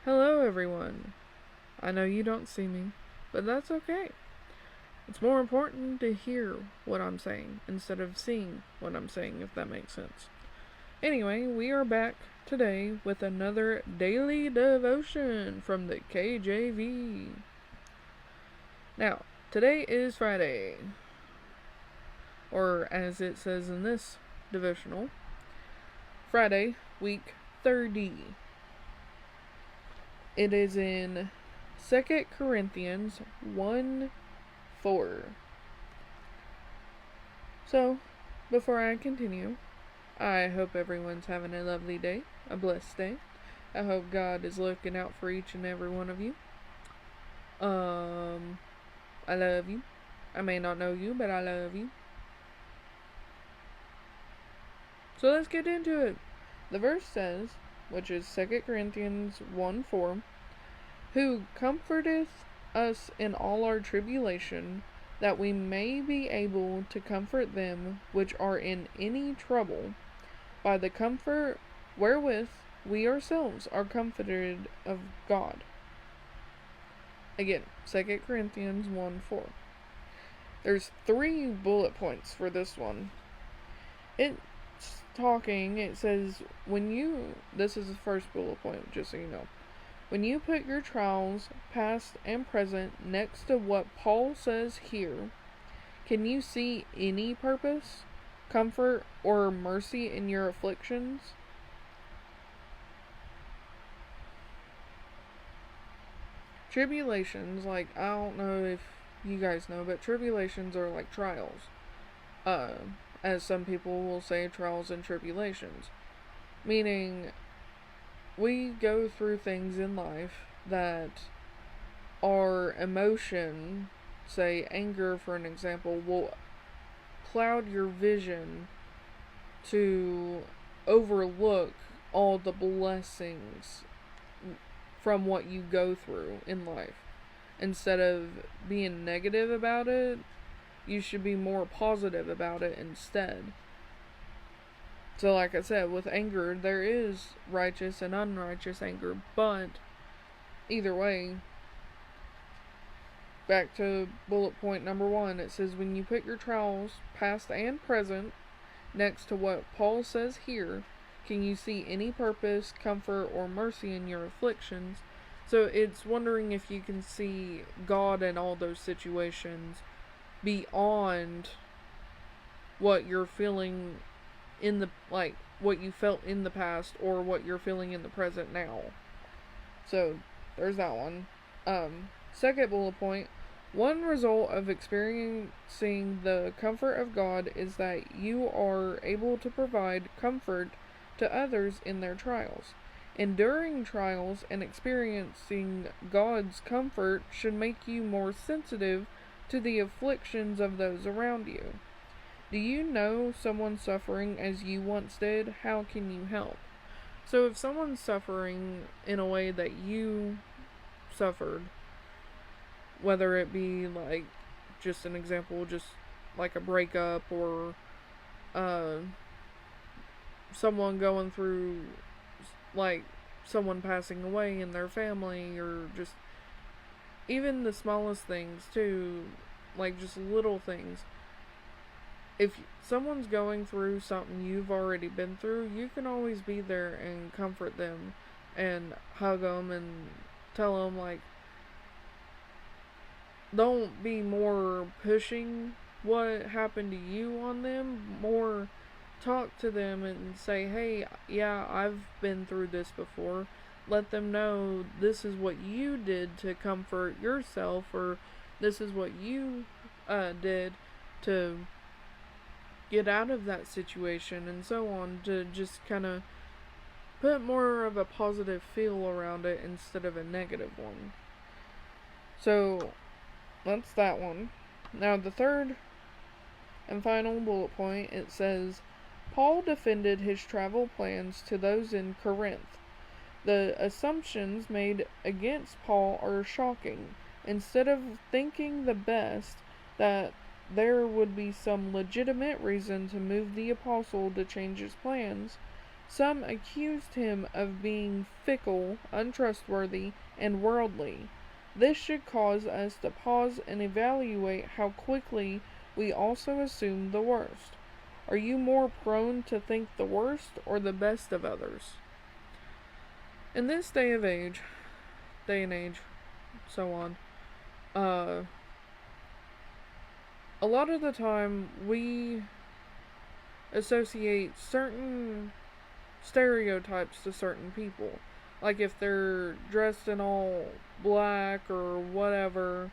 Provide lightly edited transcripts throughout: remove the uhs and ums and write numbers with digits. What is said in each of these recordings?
Hello, everyone. I know you don't see me, but that's okay. It's more important to hear what I'm saying instead of seeing what I'm saying, if that makes sense. Anyway, we are back today with another daily devotion from the KJV. Now, today is Friday, or as it says in this devotional, Friday, week 30. It is in 2 Corinthians 1:4. So, before I continue, I hope everyone's having a lovely day, a blessed day. I hope God is looking out for each and every one of you. I love you. I may not know you, but I love you. So let's get into it. The verse says, which is 2 Corinthians 1:4, who comforteth us in all our tribulation, that we may be able to comfort them which are in any trouble, by the comfort wherewith we ourselves are comforted of God. Again, 2 Corinthians 1:4. There's 3 bullet points for this one. It says, this is the first bullet point, just so you know. When you put your trials, past and present, next to what Paul says here, can you see any purpose, comfort, or mercy in your afflictions? Tribulations, I don't know if you guys know, but tribulations are like trials. As some people will say, trials and tribulations. Meaning, we go through things in life that our emotion, say anger for an example, will cloud your vision to overlook all the blessings from what you go through in life. Instead of being negative about it, you should be more positive about it instead. So like I said, with anger, there is righteous and unrighteous anger, but either way, back to bullet point number 1, it says, when you put your trials, past and present, next to what Paul says here, can you see any purpose, comfort, or mercy in your afflictions? So it's wondering if you can see God in all those situations beyond what you're feeling in the, what you felt in the past or what you're feeling in the present now. So there's that one. Second bullet point, one result of experiencing the comfort of God is that you are able to provide comfort to others in their trials. Enduring trials and experiencing God's comfort should make you more sensitive to the afflictions of those around you. Do you know someone suffering as you once did? How can you help? So if someone's suffering in a way that you suffered, whether it be just an example, just like a breakup or someone going through someone passing away in their family, or just even the smallest things too, just little things. If someone's going through something you've already been through, you can always be there and comfort them and hug them and tell them, don't be more pushing what happened to you on them. More talk to them and say, hey, yeah, I've been through this before. Let them know this is what you did to comfort yourself, or this is what you did to get out of that situation, and so on, to just kind of put more of a positive feel around it instead of a negative one. So that's that one. Now the third and final bullet point, it says, Paul defended his travel plans to those in Corinth. The assumptions made against Paul are shocking. Instead of thinking the best, that there would be some legitimate reason to move the apostle to change his plans, Some accused him of being fickle, untrustworthy, and worldly. This should cause us to pause and evaluate how quickly we also assume the worst. Are you more prone to think the worst or the best of others? In this day and age, so on, uh, a lot of the time we associate certain stereotypes to certain people. Like if they're dressed in all black or whatever,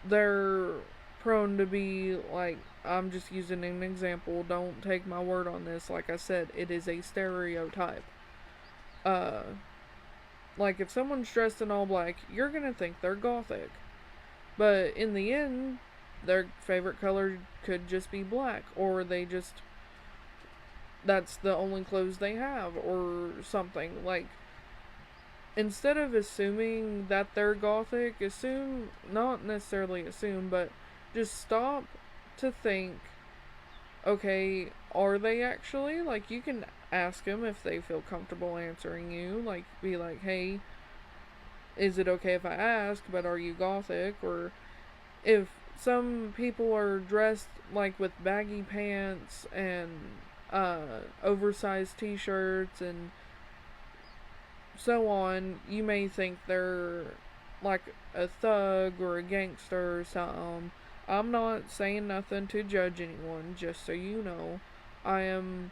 they're prone to be like, I'm just using an example, don't take my word on this. Like I said, it is a stereotype. Uh, like if someone's dressed in all black, you're gonna think they're gothic. But in the end, their favorite color could just be black, or that's the only clothes they have, or something. Like, instead of assuming that they're gothic, not necessarily assume, but just stop to think, okay, are they actually? Like, you can ask them if they feel comfortable answering you. Like, be like, hey, is it okay if I ask, but are you gothic? Or if some people are dressed like with baggy pants and oversized t-shirts and so on, you may think they're like a thug or a gangster or something. I'm not saying nothing to judge anyone, just so you know. I am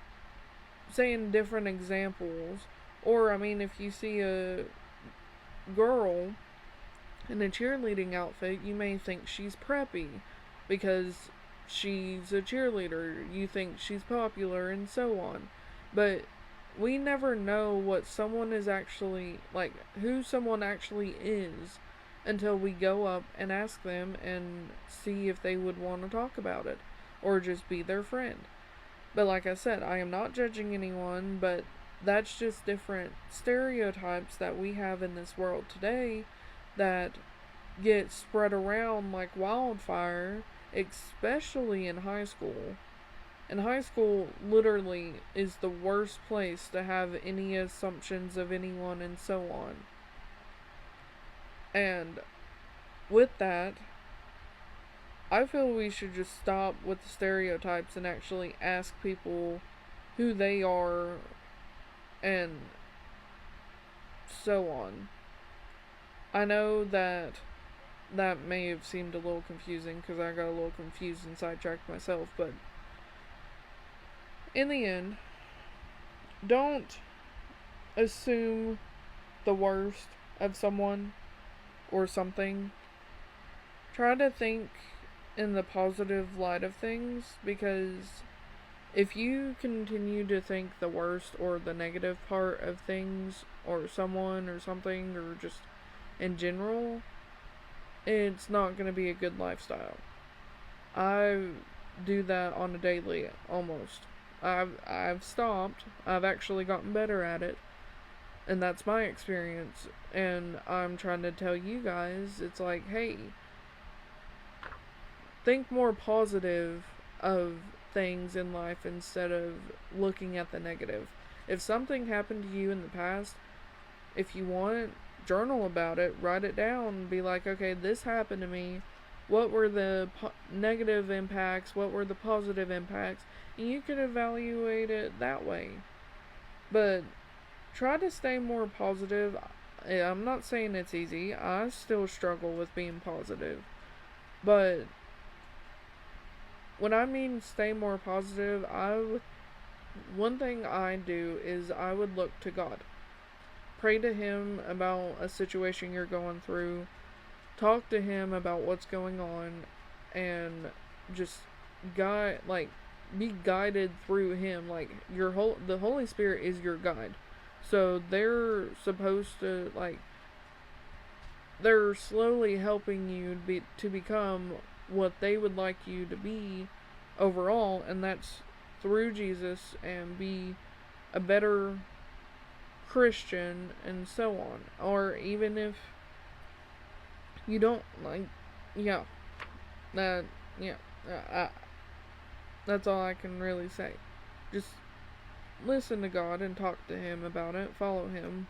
saying different examples. Or, I mean, if you see a girl in a cheerleading outfit, you may think she's preppy because she's a cheerleader. You think she's popular and so on. But we never know what someone is actually, like, who someone actually is until we go up and ask them and see if they would want to talk about it or just be their friend. But like I said, I am not judging anyone, but that's just different stereotypes that we have in this world today that get spread around like wildfire, especially in high school. And high school literally is the worst place to have any assumptions of anyone and so on. And with that, I feel we should just stop with the stereotypes and actually ask people who they are and so on. I know that may have seemed a little confusing because I got a little confused and sidetracked myself, but in the end, don't assume the worst of someone or something. Try to think in the positive light of things, because if you continue to think the worst or the negative part of things or someone or something or just in general, it's not going to be a good lifestyle. I do that on a daily, almost. I've stopped. I've actually gotten better at it. And that's my experience. And I'm trying to tell you guys, it's like, hey, think more positive of things in life instead of looking at the negative. If something happened to you in the past, if you want, journal about it, write it down, be like, okay, this happened to me. What were the negative impacts? What were the positive impacts? And you can evaluate it that way. But try to stay more positive. I'm not saying it's easy. I still struggle with being positive. But when I mean stay more positive, one thing I do is I would look to God. Pray to Him about a situation you're going through. Talk to Him about what's going on, and just be guided through Him. Like the Holy Spirit is your guide, so they're supposed to they're slowly helping you to become what they would like you to be overall, and that's through Jesus, and be a better Christian and so on. Or even if you don't yeah, that yeah, that's all I can really say. Just listen to God and talk to Him about it, follow Him.